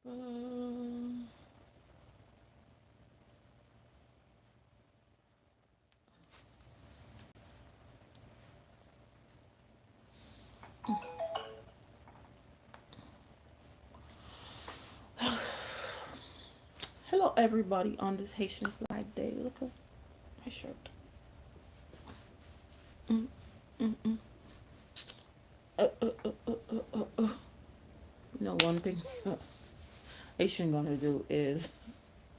Um, Hello, everybody, on this Haitian Flag Day. Look at my shirt. Mm, mm, mm. Uh, uh, uh, uh, uh, uh. You know, one thing Haitian gonna do is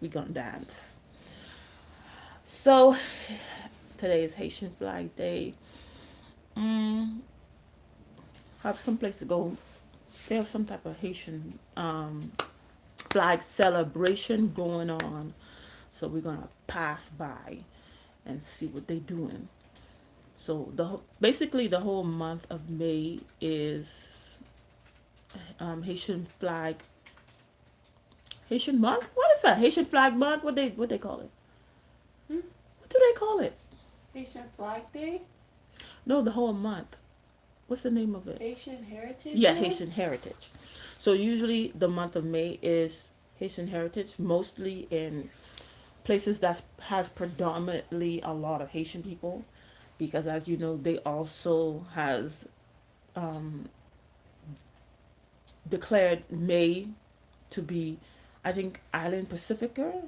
we gonna dance. So today is Haitian Flag Day. Mm, have some place to go. They have some type of Haitian flag celebration going on. So we're gonna pass by and see what they doing. So basically the whole month of May is Haitian flag Haitian month. What is that? Haitian flag month? What they call it? Hmm? What do they call it? Haitian Flag Day? No, the whole month. What's the name of it? Haitian Heritage Yeah, Month? Haitian Heritage. So usually the month of May is Haitian Heritage, mostly in places that has predominantly a lot of Haitian people, because as you know, they also has um, declared May to be, I think, Island Pacifica,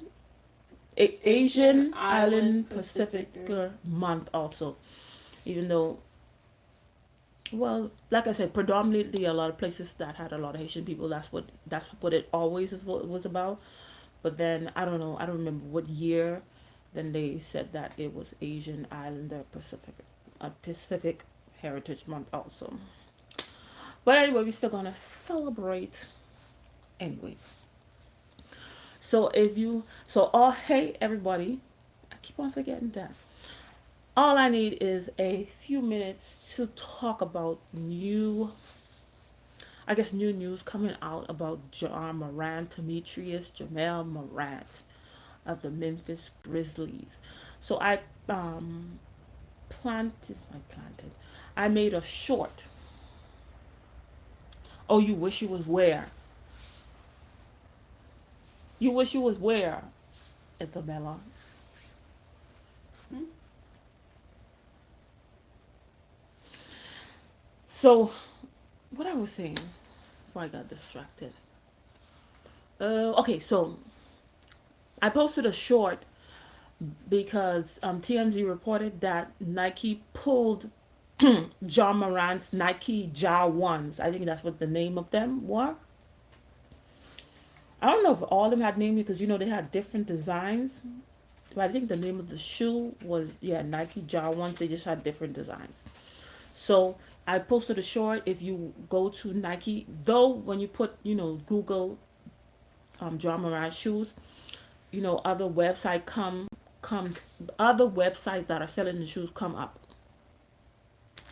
Asian Asian Island Island Pacificer. Pacifica month also. Even though, well, like I said, predominantly a lot of places that had a lot of Haitian people. That's what it always is what it was about. But then I don't know. I don't remember what year. Then they said that it was Asian Islander Pacific Heritage Month also. But anyway, we're still gonna celebrate anyway. Hey everybody, I keep on forgetting that. All I need is a few minutes to talk about new news coming out about John Morant, Demetrius Jamel Morant of the Memphis Grizzlies. So I planted, I made a short. Oh, you wish you was where? You wish you was where, Isabella? Hmm? So, what I was saying before I got distracted. Okay, so I posted a short because TMZ reported that Nike pulled John Morant's Nike Ja ones. I think that's what the name of them were. I don't know if all of them had names because they had different designs. But I think the name of the shoe was, yeah, Nike Ja ones. They just had different designs. So I posted a short. If you go to Nike, though, when you put Google John Morant shoes, other website come other websites that are selling the shoes come up.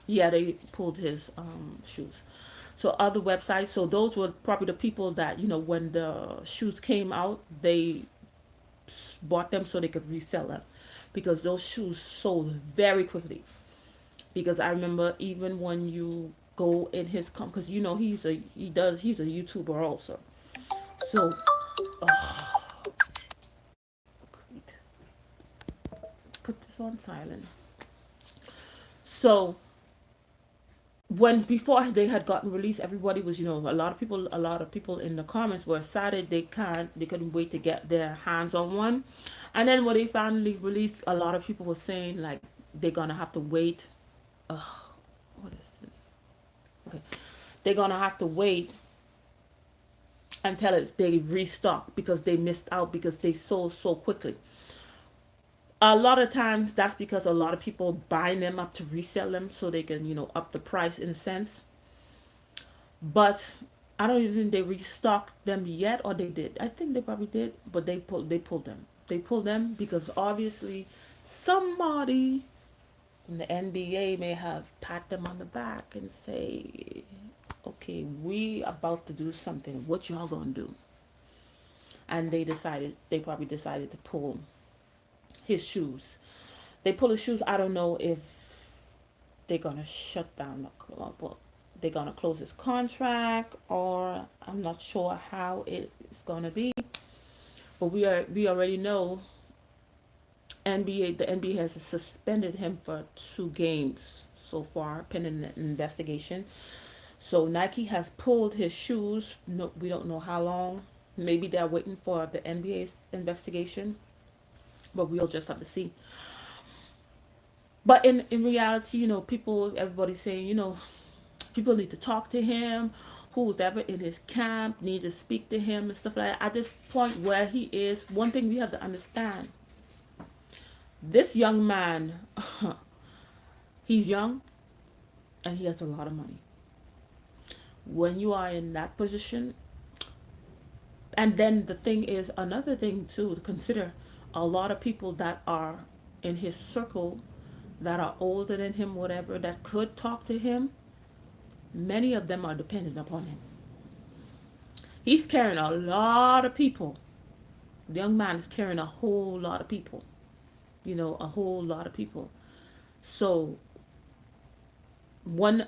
Yeah, they pulled his shoes. So other websites, so those were probably the people that when the shoes came out, they bought them so they could resell them, because those shoes sold very quickly. Because I remember, even when you go in his because he's a YouTuber also. So great. Put this on silent. So when before they had gotten released, everybody was, a lot of people in the comments were excited. They couldn't wait to get their hands on one. And then when they finally released, a lot of people were saying like they're gonna have to wait. Ugh, what is this? Okay, they're gonna have to wait until they restock, because they missed out because they sold so quickly. A lot of times that's because a lot of people buying them up to resell them so they can up the price in a sense. But I don't even think they restocked them yet, or they did. I think they probably did, but they pulled them. They pulled them because obviously somebody in the NBA may have pat them on the back and say, "Okay, we about to do something. What y'all gonna do?" And they probably decided to pull his shoes. They pull his shoes. I don't know if they're gonna shut down the club. they're gonna close his contract, or I'm not sure how it's gonna be. But we already know the NBA has suspended him for 2 games so far, pending an investigation. So Nike has pulled his shoes. No, we don't know how long. Maybe they're waiting for the NBA's investigation, but we'll just have to see. But in reality, everybody's saying, people need to talk to him. Who's ever in his camp need to speak to him and stuff like that. At this point where he is, one thing we have to understand: this young man, he's young and he has a lot of money. When you are in that position, and then the thing is, another thing too to consider: a lot of people that are in his circle that are older than him, whatever, that could talk to him, many of them are dependent upon him. He's carrying a lot of people. The young man is carrying a whole lot of people, a whole lot of people. So when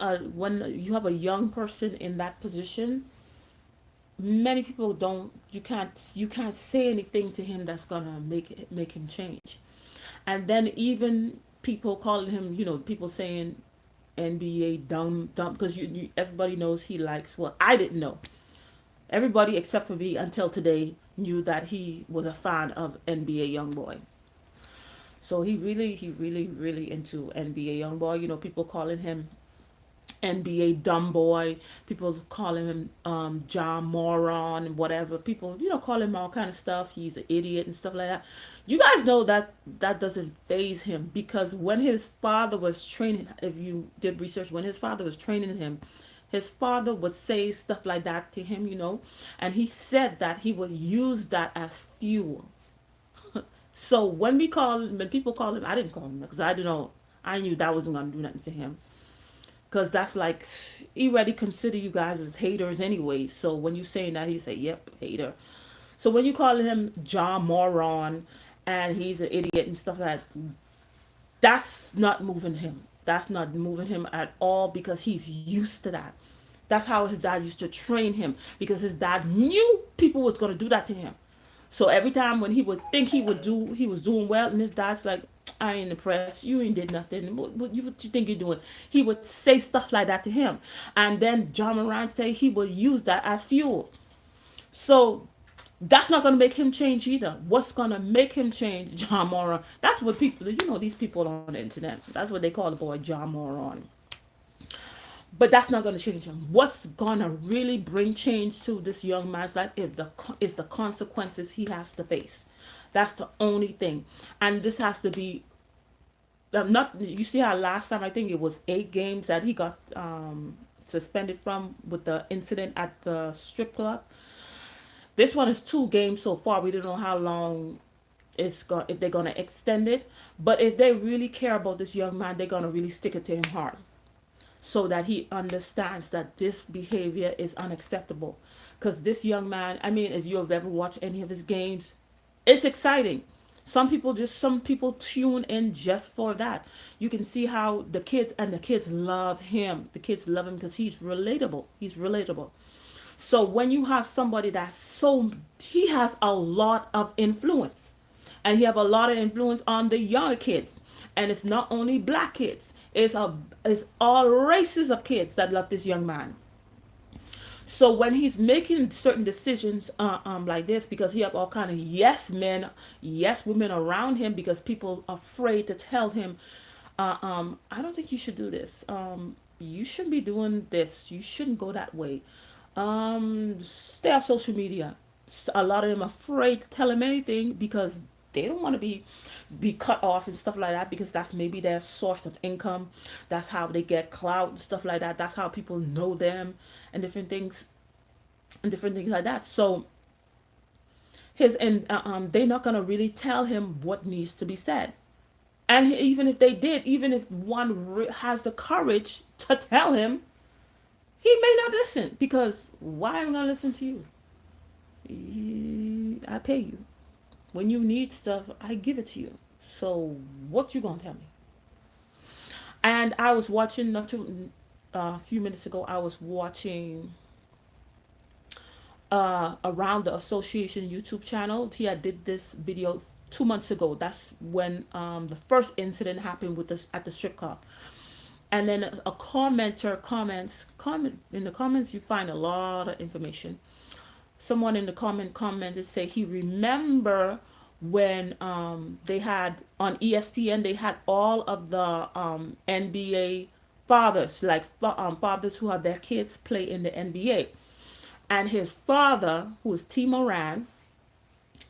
you have a young person in that position, many people don't you can't say anything to him that's gonna make him change. And then even people calling him, people saying NBA dumb because everybody knows he likes, well, I didn't know. Everybody except for me until today knew that he was a fan of NBA Youngboy. So he really into NBA Youngboy. People calling him NBA dumb boy. People calling him John Moron and whatever. People, call him all kind of stuff. He's an idiot and stuff like that. You guys know that that doesn't phase him, because when his father was training, if you did research, when his father was training him, his father would say stuff like that to him, and he said that he would use that as fuel. So when people call him, I didn't call him because I didn't know. I knew that wasn't gonna do nothing for him, because that's like, he already consider you guys as haters anyway. So when you saying that, he say, "Yep, hater." So when you calling him John Moron and he's an idiot and stuff like that, that's not moving him. That's not moving him at all, because he's used to that. That's how his dad used to train him, because his dad knew people was gonna do that to him. So every time when he would think he was doing well, and his dad's like, "I ain't impressed. You ain't did nothing. What you think you're doing?" He would say stuff like that to him, and then John Moran say he would use that as fuel. So that's not going to make him change either. What's going to make him change, John Moran? That's what people, these people on the internet, that's what they call the boy John Moran. But that's not going to change him. What's going to really bring change to this young man's life is the consequences he has to face. That's the only thing. And this has to be, not, you see how last time, I think it was 8 games that he got suspended from with the incident at the strip club. This one is 2 games so far. We don't know how long if they're gonna extend it. But if they really care about this young man, they're gonna really stick it to him hard, so that he understands that this behavior is unacceptable. Because this young man, I mean, if you have ever watched any of his games, it's exciting. Some people tune in just for that. You can see how the kids love him. The kids love him because he's relatable. He's relatable. So when you have somebody he has a lot of influence, and he have a lot of influence on the younger kids, and it's not only black kids. It's all races of kids that love this young man. So when he's making certain decisions, like this, because he have all kind of yes men, yes women around him, because people are afraid to tell him, I don't think you should do this. You shouldn't be doing this. You shouldn't go that way. Stay off social media. A lot of them are afraid to tell him anything, because they don't want to be cut off and stuff like that, because that's maybe their source of income. That's how they get clout and stuff like that. That's how people know them, and different things like that. So they're not gonna really tell him what needs to be said. And even if they did, even if one has the courage to tell him, he may not listen, because why am I gonna listen to you? I pay you. When you need stuff, I give it to you. So what you gonna tell me? And I was watching, not too. a few minutes ago, I was watching around the association YouTube channel. He had did this video 2 months ago. That's when the first incident happened with this at the strip club. And then a commenter comment in the comments. You find a lot of information. Someone in the commented say he remember when they had on ESPN, they had all of the NBA fathers, like fathers who have their kids play in the NBA, and his father, who is T Moran,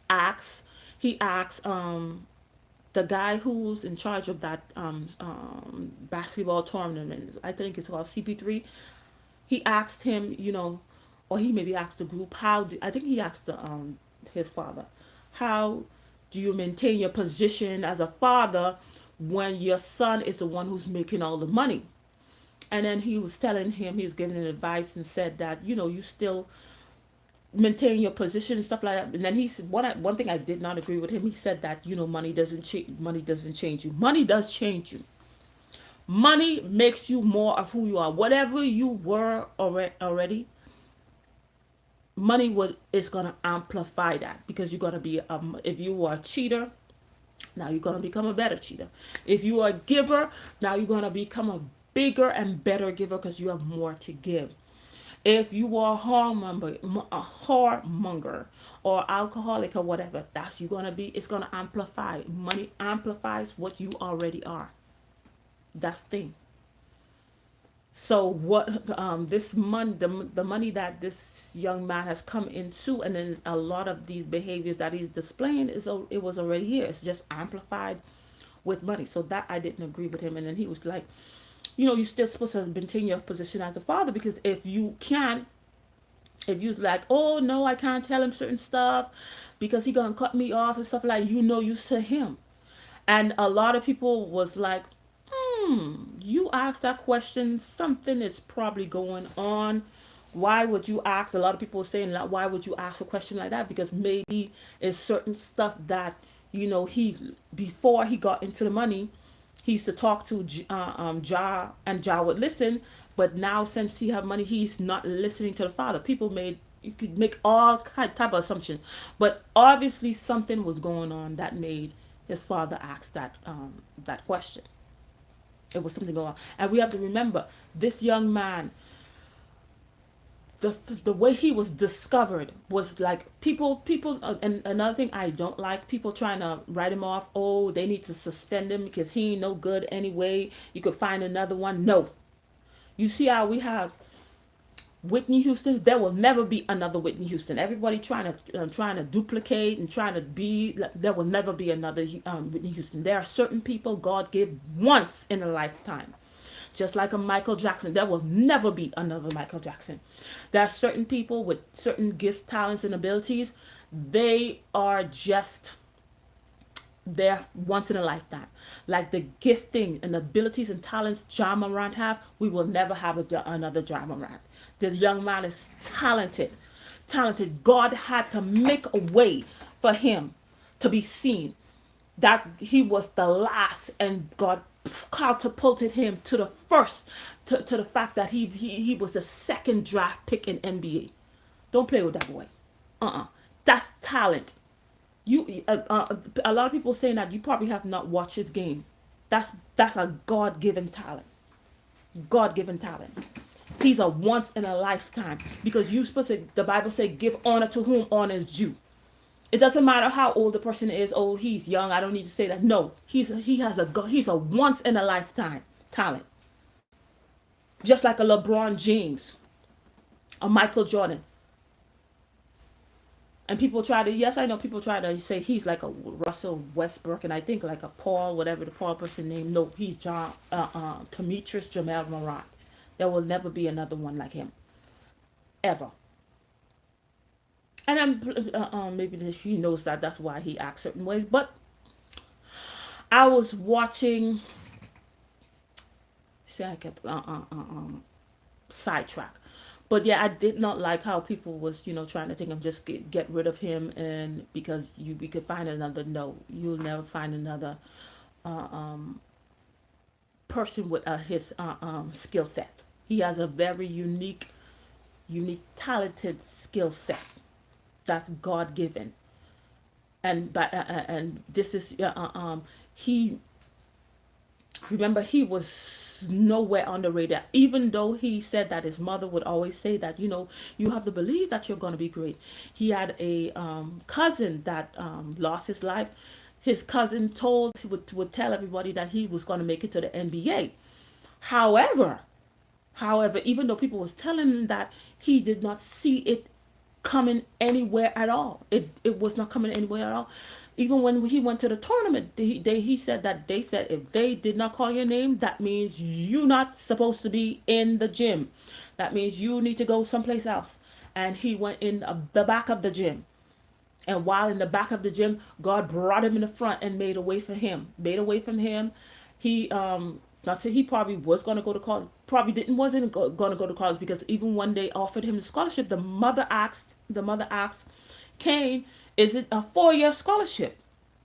asks he asks the guy who's in charge of that basketball tournament, I think it's called CP3. He asked him, or he maybe asked the group, I think he asked his father, how do you maintain your position as a father when your son is the one who's making all the money? And then he was telling him, he was giving him advice and said that, you still maintain your position and stuff like that. And then he said, one thing I did not agree with him. He said that money doesn't change you. Money does change you. Money makes you more of who you are. Whatever you were already, money would is gonna amplify that, because you're gonna be if you were a cheater, now you're gonna become a better cheater. If you are a giver, now you're gonna become a bigger and better giver because you have more to give. If you are a whoremonger or alcoholic or whatever, that's you gonna be. It's gonna amplify. Money amplifies what you already are. That's the thing. So what this money, the money that this young man has come into, and then a lot of these behaviors that he's displaying it was already here. It's just amplified with money. So that I didn't agree with him. And then he was like, you're still supposed to maintain your position as a father, because if you like, oh no, I can't tell him certain stuff because he gonna cut me off and stuff, like, you to him. And a lot of people was like, you asked that question, something is probably going on. Why would you ask? A lot of people are saying that, why would you ask a question like that? Because maybe it's certain stuff that, he, before he got into the money, he used to talk to Ja, and Ja would listen. But now, since he have money, he's not listening to the father. You could make all type of assumptions, but obviously something was going on that made his father ask that question. It was something going on, and we have to remember this young man. The way he was discovered was like, and another thing I don't like, people trying to write him off. Oh, they need to suspend him because he ain't no good anyway. You could find another one. No, you see how we have Whitney Houston. There will never be another Whitney Houston. Everybody trying to duplicate and trying to be. There will never be another Whitney Houston. There are certain people God gave once in a lifetime. Just like a Michael Jackson, there will never be another Michael Jackson. There are certain people with certain gifts, talents, and abilities. They are just there once in a lifetime. Like the gifting and abilities and talents John Morant have, we will never have another John Morant. The young man is talented. Talented. God had to make a way for him to be seen, that he was the last, and God catapulted him to the first, to the fact that he was the second draft pick in NBA. Don't play with that boy. That's talent. A lot of people saying that you probably have not watched his game. That's a God-given talent. God-given talent. He's a once in a lifetime, because you supposed to, the Bible say, give honor to whom honor is due. It doesn't matter how old the person is. Oh, he's young, I don't need to say that. No, he's a once in a lifetime talent. Just like a LeBron James, a Michael Jordan. And people try to, yes, I know people try to say he's like a Russell Westbrook, and I think like a Paul, whatever the Paul person name. No, he's Demetrius Jamel Morant. There will never be another one like him, ever. And then maybe he knows that, that's why he acts certain ways. But I was watching. See, I get sidetrack. But yeah, I did not like how people was, trying to think of just get rid of him, and because we could find another. No, you'll never find another person with his skill set. He has a very unique, talented skill set that's God given, and this is he remember he was nowhere on the radar, even though he said that his mother would always say that you have to believe that you're going to be great. He had a cousin that lost his life. His cousin told he would tell everybody that he was going to make it to the NBA. However, even though people was telling him that, he did not see it coming anywhere at all. It was not coming anywhere at all. Even when he went to the tournament, he said that they said if they did not call your name, that means you're not supposed to be in the gym. That means you need to go someplace else. And he went in the back of the gym. And while in the back of the gym, God brought him in the front and made a way for him. Made a way from him. He not say he probably was gonna go to college. Probably didn't wasn't gonna go to college, because even when they offered him the scholarship, the mother asked Kane, "Is it a 4 year scholarship?"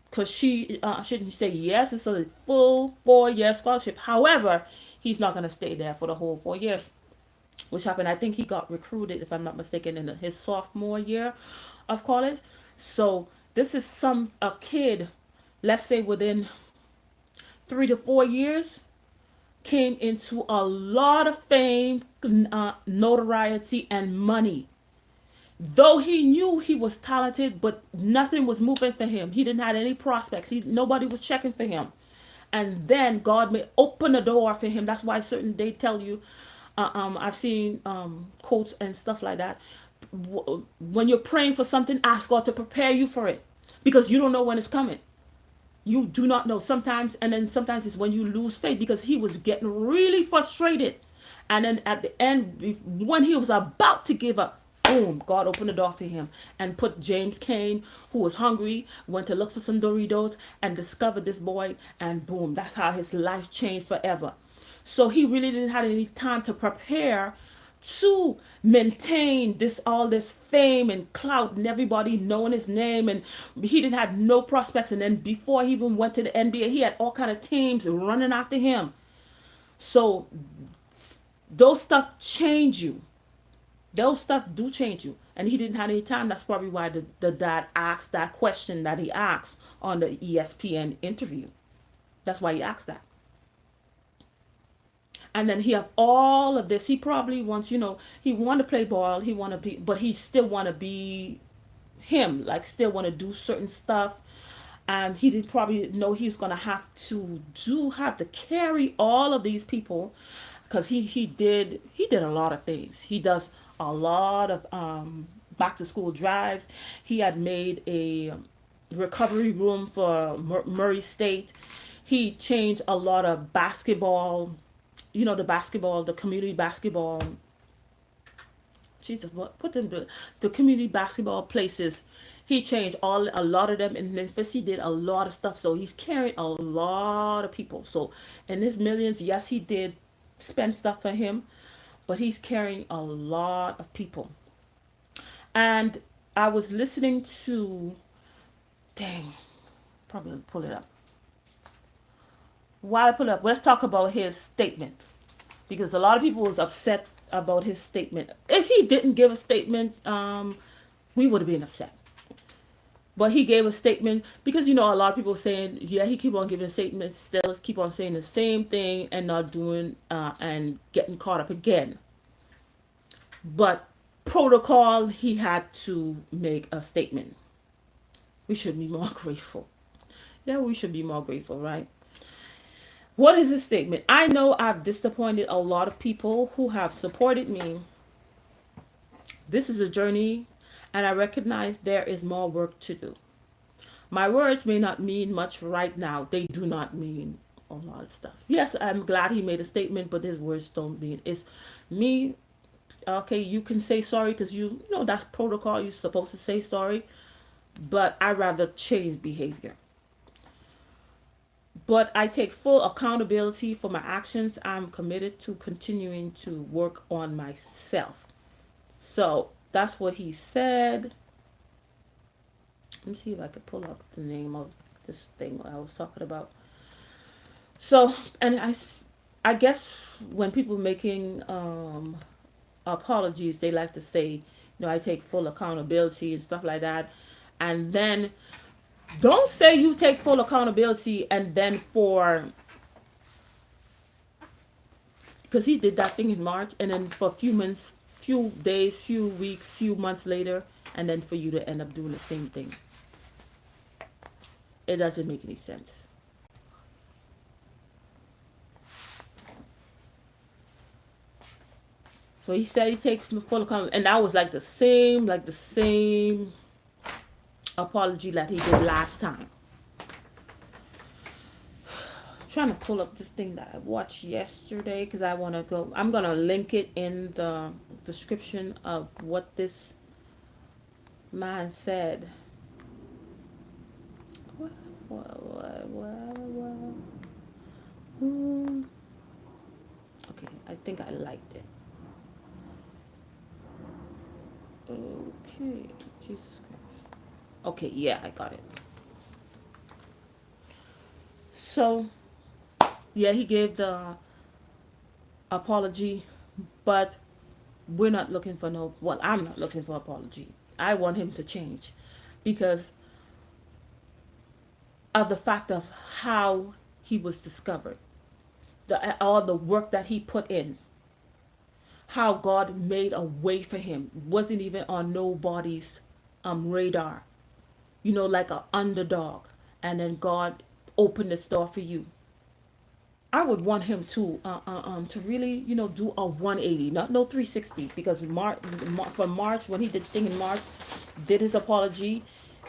Because she shouldn't say yes. It's a full 4 year scholarship. However, he's not gonna stay there for the whole 4 years, which happened. I think he got recruited, if I'm not mistaken, in his sophomore year of college. So this is a kid, let's say within 3 to 4 years, came into a lot of fame, notoriety, and money. Though he knew he was talented, but nothing was moving for him. He didn't have any prospects. Nobody was checking for him. And then God may open the door for him. That's why certain they tell you, I've seen quotes and stuff like that. When you're praying for something, ask God to prepare you for it, because you don't know when it's coming. You do not know sometimes. And then sometimes it's when you lose faith, because he was getting really frustrated. And then at the end, when he was about to give up, boom, God opened the door for him and put James Kane, who was hungry, went to look for some Doritos and discovered this boy, and boom, that's how his life changed forever. So he really didn't have any time to prepare to maintain this fame and clout and everybody knowing his name, and he didn't have no prospects. And then before he even went to the NBA, he had all kind of teams running after him. So those stuff change you. Those stuff do change you. And he didn't have any time. That's probably why the dad asked that question that he asked on the ESPN interview. That's why he asked that. And then he have all of this. He probably wants, he want to play ball. He want to be, but he still want to be him. Like still want to do certain stuff. And he did probably know he's gonna have to carry all of these people, because he did a lot of things. He does a lot of back to school drives. He had made a recovery room for Murray State. He changed a lot of basketball, the community basketball. Jesus, what put them the community basketball places. He changed a lot of them in Memphis. He did a lot of stuff. So he's carrying a lot of people. So in his millions, yes, he did spend stuff for him, but he's carrying a lot of people. And I was listening to, dang, probably pull it up. While I pull it up, let's talk about his statement, because a lot of people was upset about his statement. If he didn't give a statement, we would have been upset. But he gave a statement, because a lot of people saying, yeah, he keep on giving statements, still keep on saying the same thing and not doing and getting caught up again. But protocol, he had to make a statement. We should be more grateful. Yeah, we should be more grateful, right? What is his statement? I know I've disappointed a lot of people who have supported me. This is a journey, and I recognize there is more work to do. My words may not mean much right now. They do not mean a lot of stuff. Yes, I'm glad he made a statement, but his words don't mean. It's me. Okay, you can say sorry, because you know that's protocol. You're supposed to say sorry, but I rather change behavior. But I take full accountability for my actions. I'm committed to continuing to work on myself. So that's what he said. Let me see if I could pull up the name of this thing I was talking about. So, and I guess when people making apologies, they like to say, I take full accountability and stuff like that. And then don't say you take full accountability and then because he did that thing in March, and then for a few months, few days, few weeks, few months later, and then for you to end up doing the same thing. It doesn't make any sense. So he said he takes full accountability, and that was like the same apology that he did last time. I'm trying to pull up this thing that I watched yesterday because I want to go. I'm gonna link it in the description of what this man said. Hmm. Okay, I think I liked it. Okay, Jesus Christ. Okay, yeah, I got it. So, yeah, he gave the apology, but we're not looking for no, well, I'm not looking for apology. I want him to change because of the fact of how he was discovered, all the work that he put in, how God made a way for him, wasn't even on nobody's radar, like an underdog, and then God opened this door for you. I would want him to really do a 180, not no 360, because from March, when he did the thing in March, did his apology,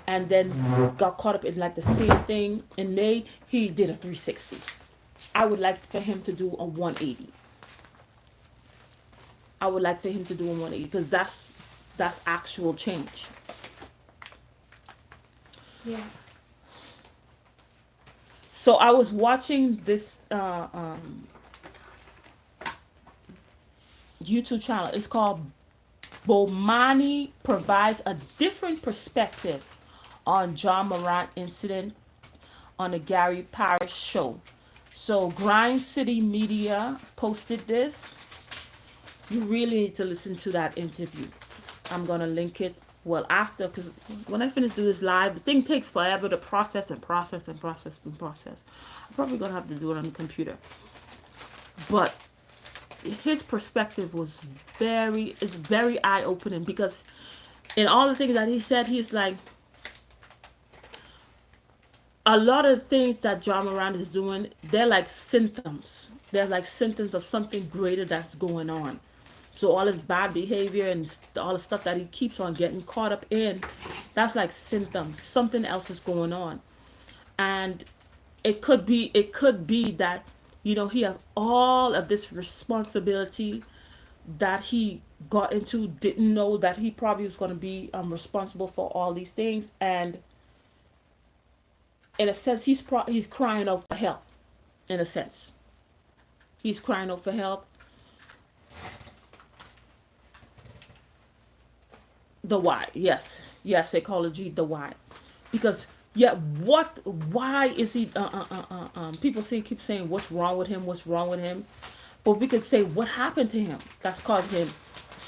and then got caught up in like the same thing in May. He did a 360. I would like for him to do a 180. I would like for him to do a 180 because that's actual change. Yeah. So I was watching this YouTube channel. It's called Bomani provides a different perspective on John Morant incident on the Gary Parrish show. So Grind City Media posted this. You really need to listen to that interview. I'm gonna link it well after, because when I finish do this live, the thing takes forever to process and process and process and process. I'm probably gonna have to do it on the computer. But his perspective was it's very eye opening because in all the things that he said, he's like, a lot of things that John Moran is doing, they're like symptoms. They're like symptoms of something greater that's going on. So all his bad behavior and all the stuff that he keeps on getting caught up in, that's like symptoms. Something else is going on, and it could be that he has all of this responsibility that he got into, didn't know that he probably was going to be responsible for all these things, and in a sense he's crying out for help. In a sense, he's crying out for help. The why, yes, ecology, the why, because yeah, why is he? People keep saying what's wrong with him, what's wrong with him, but we could say what happened to him that's caused him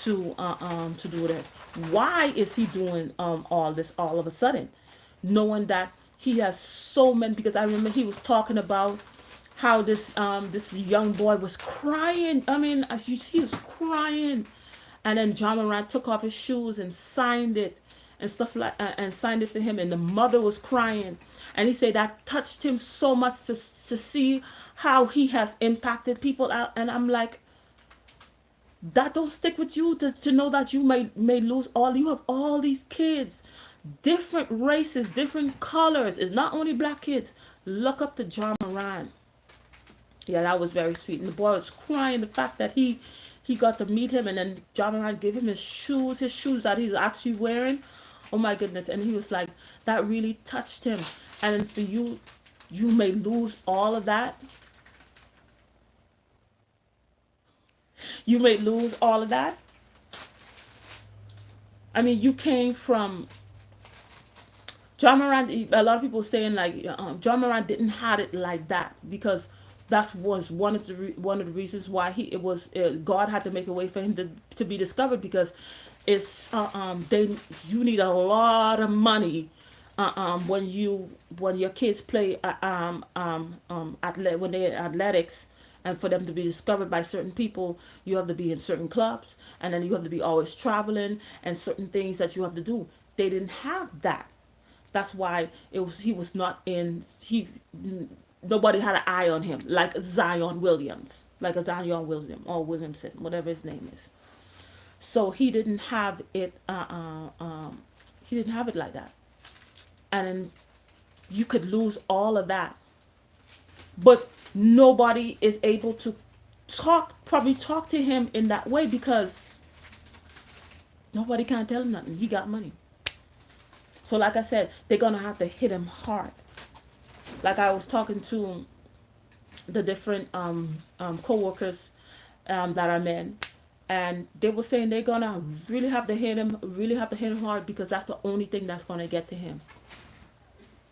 to do this. Why is he doing all this all of a sudden, knowing that he has so many? Because I remember he was talking about how this young boy was crying. I mean, as you see, he was crying, and then John Morant took off his shoes and signed it and stuff like and signed it for him, and the mother was crying, and he said that touched him so much to see how he has impacted people out. And I'm like, that don't stick with you to know that you may lose all. You have all these kids, different races, different colors. It's not only black kids. Look up to John Moran. Yeah, that was very sweet. And the boy was crying. The fact that he got to meet him, and then John Moran gave him his shoes that he's actually wearing. Oh my goodness! And he was like, that really touched him. And then for you, you may lose all of that. You may lose all of that. I mean, you came from John Moran. A lot of people saying like John Moran didn't have it like that because That was one of the reasons why he it was God had to make a way for him to be discovered, because it's they you need a lot of money when your kids play when they athletics, and for them to be discovered by certain people, you have to be in certain clubs, and then you have to be always traveling, and certain things that you have to do. They didn't have that. That's why it was he was not in he nobody had an eye on him like Zion Williams, like a Zion William or Williamson, whatever his name is. So he didn't have it. He didn't have it like that, and then you could lose all of that, but nobody is able to probably talk to him in that way, because nobody can tell him nothing. He got money. So like I said, they're gonna have to hit him hard. Like I was talking to the different co-workers that are men, and they were saying they're gonna really have to hit him hard, because that's the only thing that's gonna get to him.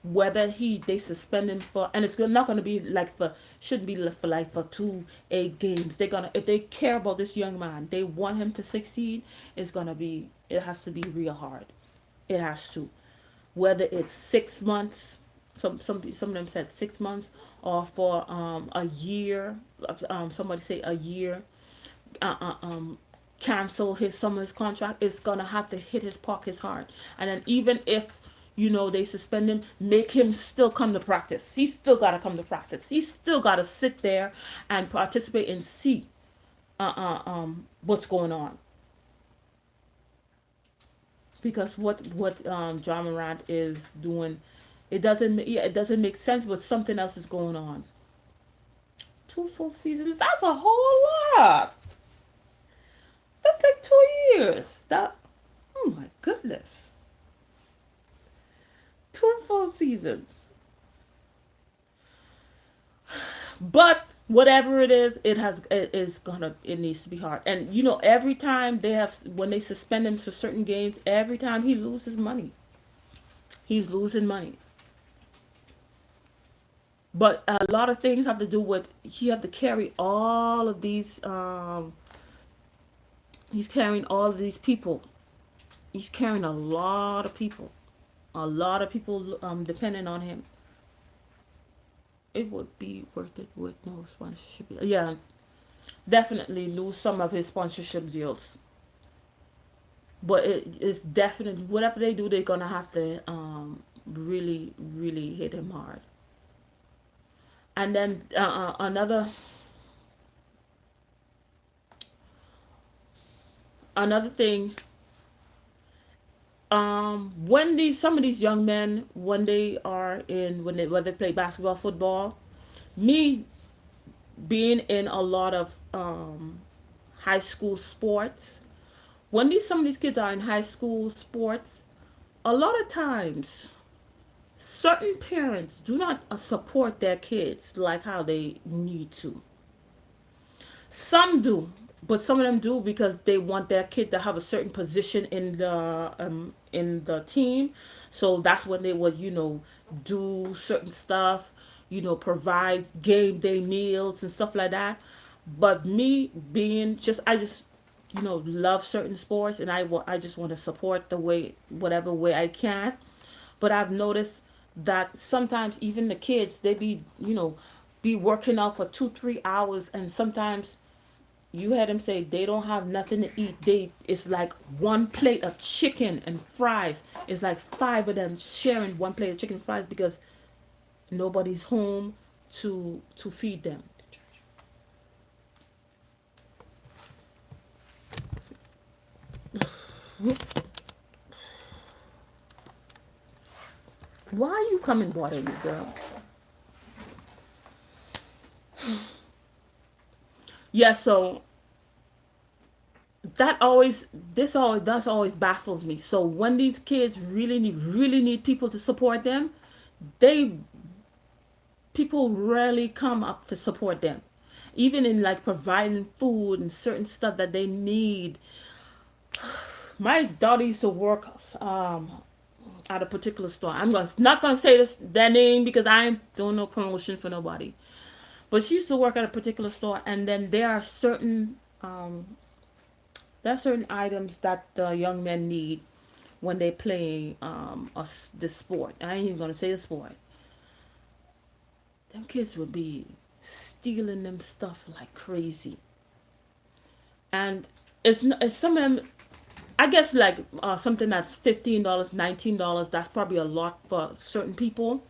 Whether they suspend him for, and it's not gonna be like for, shouldn't be for like for 2 8 games. They're gonna, if they care about this young man, they want him to succeed. It has to be real hard. It has to, whether it's 6 months, some of them said 6 months, or for a year. Somebody say a year. Uh, uh, um, Cancel some of his contract. It's gonna have to hit his pockets hard. And then even if they suspend him, make him still come to practice. He still gotta come to practice. He still gotta sit there and participate and see what's going on. Because what John Morant is doing, it doesn't make sense, but something else is going on. 2 full seasons, that's a whole lot. That's like 2 years. Oh my goodness. 2 full seasons. But whatever it is, it needs to be hard. And every time when they suspend him to certain games, every time he loses money. He's losing money. But a lot of things have to do with, he have to carry all of these he's carrying all of these people. He's carrying a lot of people. A lot of people depending on him. It would be worth it with no sponsorship. Yeah, definitely lose some of his sponsorship deals. But it is definitely, whatever they do, they're gonna have to really, really hit him hard. And then another thing, when these some of these young men, when they are in when they play basketball, football, me being in a lot of high school sports, when these some of these kids are in high school sports, a lot of times certain parents do not support their kids like how they need to. Some do, but some of them do because they want their kid to have a certain position in the team. So that's when they would do certain stuff, provide game day meals and stuff like that. But me being just I just love certain sports, and I just want to support the way whatever way I can. But I've noticed that sometimes even the kids, they be working out for 2 3 hours, and sometimes you had them say they don't have nothing to eat. It's like one plate of chicken and fries. It's like 5 of them sharing one plate of chicken and fries because nobody's home to feed them. Why are you coming bothering me, girl? Yeah, so that's always baffles me. So when these kids really need people to support them, they people rarely come up to support them, even in like providing food and certain stuff that they need. My daughter used to work at a particular store. Not gonna say their name because I ain't doing no promotion for nobody. But she used to work at a particular store, and then there are certain items that the young men need when they play the sport. I ain't even gonna say the sport. Them kids would be stealing them stuff like crazy, and it's some of them. I guess like something that's $15, $19. That's probably a lot for certain people,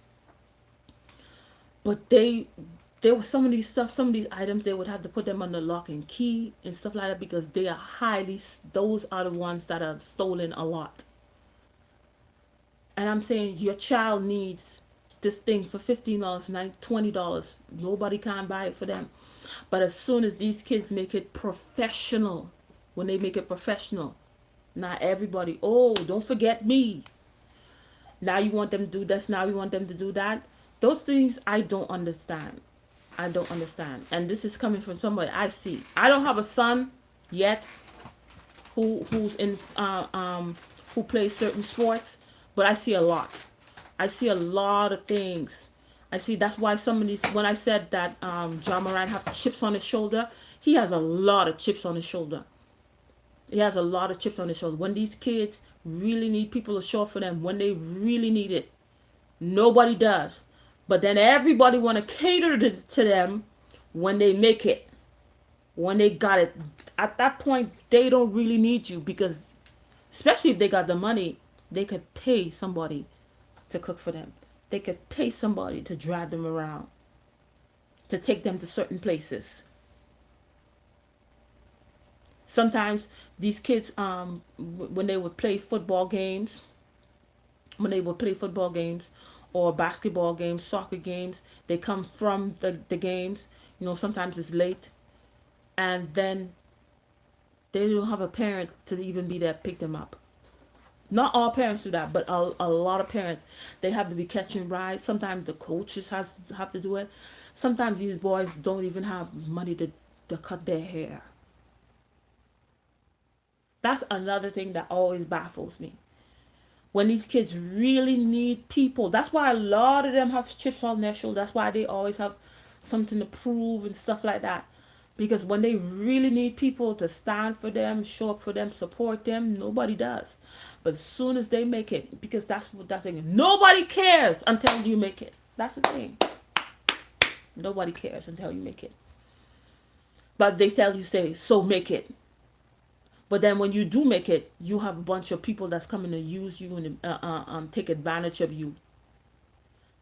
but there was some of these stuff, some of these items they would have to put them under lock and key and stuff like that because they are highly. Those are the ones that are stolen a lot. And I'm saying your child needs this thing for $15, $20. Nobody can buy it for them. But as soon as these kids make it professional, when they make it professional, not everybody, oh, don't forget me. Now you want them to do this, now you want them to do that. Those things I don't understand. I don't understand. And this is coming from somebody I see. I don't have a son yet who's in who plays certain sports, but I see a lot. I see a lot of things. I see that's why some of these when I said that John Moran have chips on his shoulder, he has a lot of chips on his shoulder. He has a lot of chips on his shoulder. When these kids really need people to show up for them, when they really need it, nobody does. But then everybody want to cater to them when they make it, when they got it. At that point, they don't really need you because, especially if they got the money, they could pay somebody to cook for them. They could pay somebody to drive them around, to take them to certain places. Sometimes these kids, when they would play football games, when they would play football games or basketball games, soccer games, they come from the games. Sometimes it's late, and then they don't have a parent to even be there to pick them up. Not all parents do that, but a lot of parents, they have to be catching rides. Sometimes the coaches have to do it. Sometimes these boys don't even have money to cut their hair. That's another thing that always baffles me. When these kids really need people, that's why a lot of them have chips on their shoulder. That's why they always have something to prove and stuff like that. Because when they really need people to stand for them, show up for them, support them, nobody does. But as soon as they make it, because that's what that thing is, nobody cares until you make it. That's the thing. Nobody cares until you make it. But they tell you, say, so make it. But then when you do make it, you have a bunch of people that's coming to use you and take advantage of you.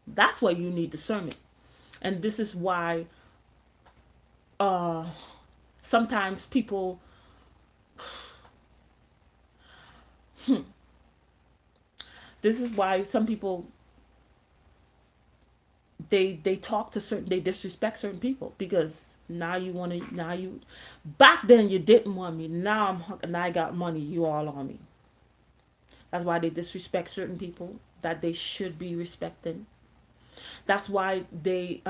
That's why you need discernment. And this is why sometimes people this is why some people they talk to certain, they disrespect certain people because now you back then you didn't want me, now I got money, you all on me. That's why they disrespect certain people that they should be respecting. That's why they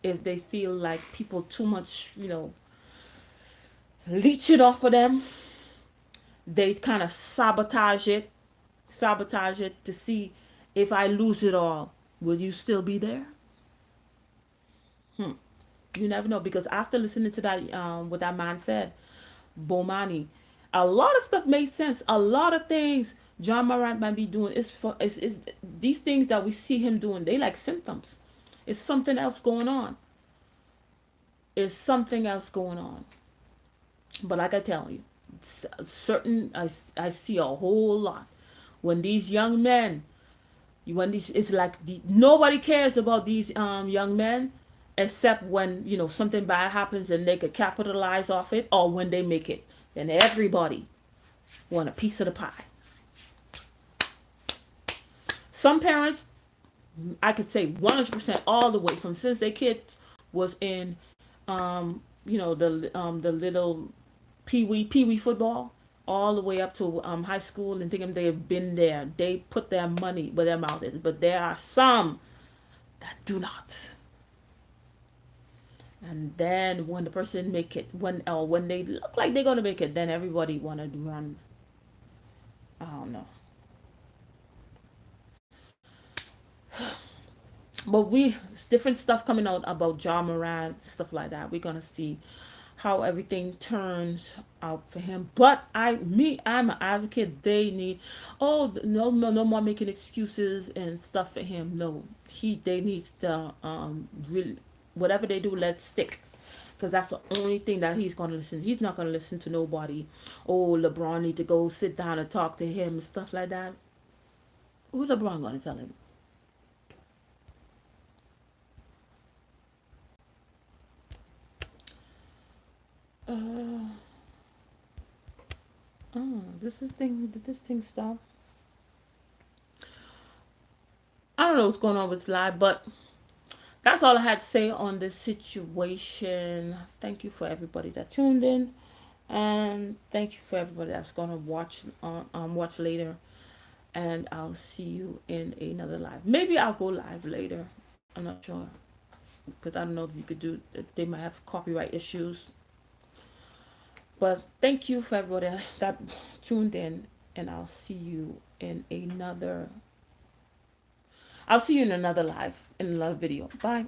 if they feel like people too much leech it off of them, they kind of sabotage it to see if I lose it all, will you still be there? You never know, because after listening to that what that man said, Bomani, a lot of stuff made sense. A lot of things John Morant might be doing is these things that we see him doing, they like symptoms. It's something else going on. It's something else going on. But like I tell you, certain I see a whole lot when these young men, when these, it's like nobody cares about these young men except when something bad happens and they could capitalize off it, or when they make it, then everybody want a piece of the pie. Some parents, I could say 100% all the way from since their kids was in the little pee wee football all the way up to high school and thinking they have been there. They put their money where their mouth is. But there are some that do not. And then when the person make it, when they look like they're gonna make it, then everybody wanna run. I don't know. but we different stuff coming out about John Morant, stuff like that. We're gonna see how everything turns out for him. But I'm an advocate. They need, oh no more making excuses and stuff for him. No, they need to really, whatever they do, let's stick. Because that's the only thing that he's gonna listen. He's not gonna listen to nobody. Oh, LeBron need to go sit down and talk to him and stuff like that. Who's LeBron gonna tell him? Uh, did this thing stop? I don't know what's going on with live, but that's all I had to say on this situation. Thank you for everybody that tuned in, and thank you for everybody that's gonna watch later. And I'll see you in another live. Maybe I'll go live later. I'm not sure because I don't know if you could do. They might have copyright issues. But thank you for everybody that tuned in, and I'll see you in another live in another video. Bye.